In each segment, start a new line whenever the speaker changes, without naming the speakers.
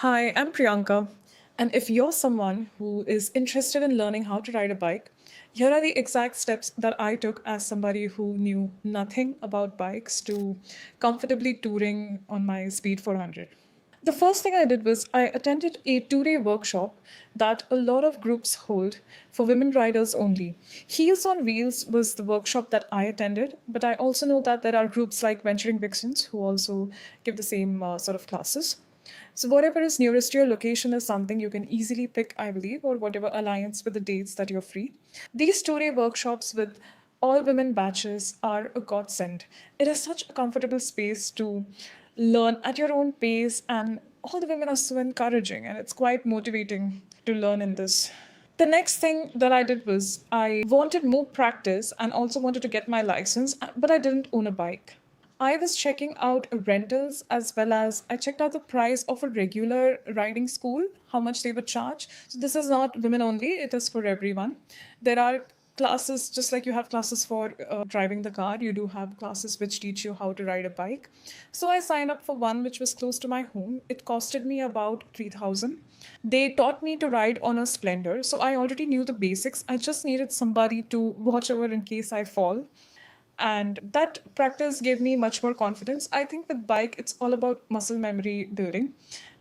Hi, I'm Priyanka. And if you're someone who is interested in learning how to ride a bike, here are the exact steps that I took as somebody who knew nothing about bikes to comfortably touring on my Speed 400. The first thing I did was I attended a 2-day workshop that a lot of groups hold for women riders only. Heels on Wheels was the workshop that I attended, but I also know that there are groups like Venturing Vixens who also give the same sort of classes. So, whatever is nearest to your location is something you can easily pick, I believe, or whatever aligns with the dates that you're free. These 2-day workshops with all women batches are a godsend. It is such a comfortable space to learn at your own pace, and all the women are so encouraging, and it's quite motivating to learn in this. The next thing that I did was I wanted more practice and also wanted to get my license, but I didn't own a bike. I was checking out rentals as well as I checked out the price of a regular riding school, how much they would charge. So, this is not women only, it is for everyone. There are classes, just like you have classes for driving the car, you do have classes which teach you how to ride a bike. So, I signed up for one which was close to my home. It costed me about 3,000. They taught me to ride on a Splendour, so I already knew the basics. I just needed somebody to watch over in case I fall, and that practice gave me much more confidence. I think with bike it's all about muscle memory building,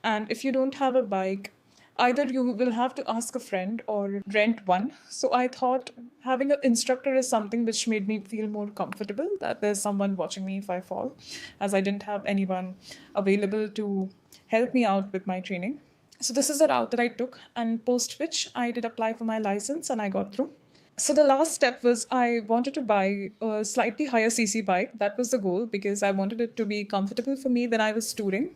and if you don't have a bike, either you will have to ask a friend or rent one. So I thought having an instructor is something which made me feel more comfortable, that there's someone watching me if I fall, as I didn't have anyone available to help me out with my training. So this is the route that I took, and post which I did apply for my license and I got through. So the last step was I wanted to buy a slightly higher CC bike. That was the goal because I wanted it to be comfortable for me when I was touring.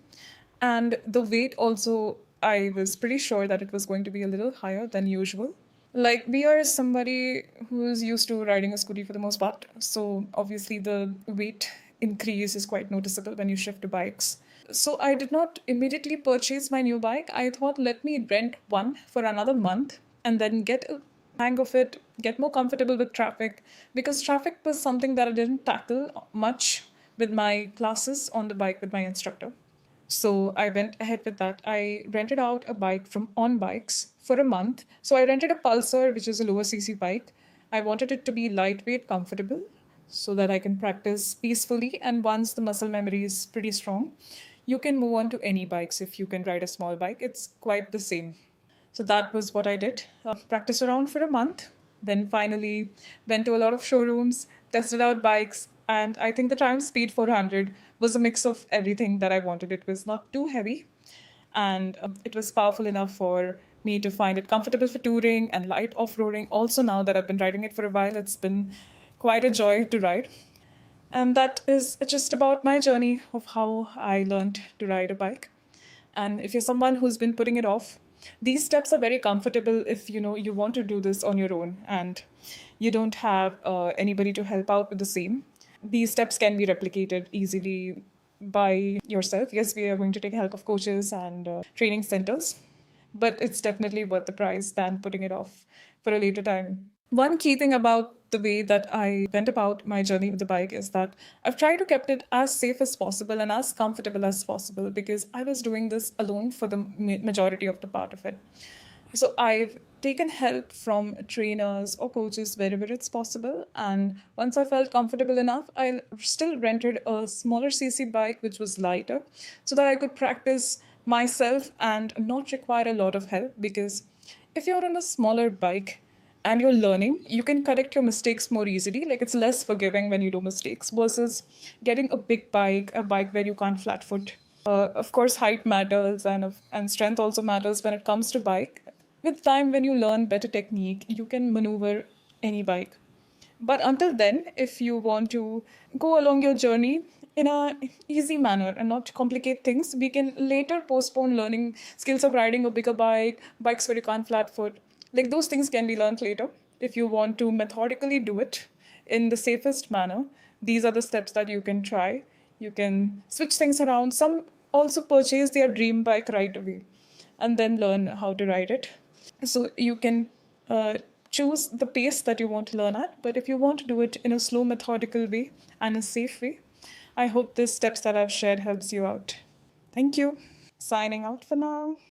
And the weight also, I was pretty sure that it was going to be a little higher than usual. Like, we are somebody who's used to riding a scooty for the most part. So obviously the weight increase is quite noticeable when you shift to bikes. So I did not immediately purchase my new bike. I thought, let me rent one for another month and then get a hang of it, get more comfortable with traffic, because traffic was something that I didn't tackle much with my classes on the bike with my instructor. So I went ahead with that. I rented out a bike from On Bikes for a month. So I rented a Pulsar, which is a lower CC bike. I wanted it to be lightweight, comfortable, so that I can practice peacefully. And once the muscle memory is pretty strong, you can move on to any bikes. If you can ride a small bike, it's quite the same. So that was what I did. Practiced around for a month, then finally went to a lot of showrooms, tested out bikes, and I think the Triumph Speed 400 was a mix of everything that I wanted. It was not too heavy, and it was powerful enough for me to find it comfortable for touring and light off-roading. Also, now that I've been riding it for a while, it's been quite a joy to ride. And that is just about my journey of how I learned to ride a bike. And if you're someone who's been putting it off, these steps are very comfortable if you know you want to do this on your own and you don't have anybody to help out with the same. These steps can be replicated easily by yourself. Yes, we are going to take help of coaches and training centers, but it's definitely worth the price than putting it off for a later time. One key thing about the way that I went about my journey with the bike is that I've tried to keep it as safe as possible and as comfortable as possible, because I was doing this alone for the majority of the part of it. So I've taken help from trainers or coaches wherever it's possible. And once I felt comfortable enough, I still rented a smaller CC bike, which was lighter, so that I could practice myself and not require a lot of help. Because if you're on a smaller bike and you're learning, you can correct your mistakes more easily. Like, it's less forgiving when you do mistakes versus getting a big bike, a bike where you can't flat foot. Of course, height matters, and strength also matters when it comes to bike. With time, when you learn better technique, you can maneuver any bike. But until then, if you want to go along your journey in a easy manner and not complicate things, we can later postpone learning skills of riding a bigger bike, bikes where you can't flat foot. Like, those things can be learned later. If you want to methodically do it in the safest manner, these are the steps that you can try. You can switch things around. Some also purchase their dream bike right away and then learn how to ride it. So you can choose the pace that you want to learn at. But if you want to do it in a slow, methodical way and a safe way, I hope the steps that I've shared helps you out. Thank you. Signing out for now.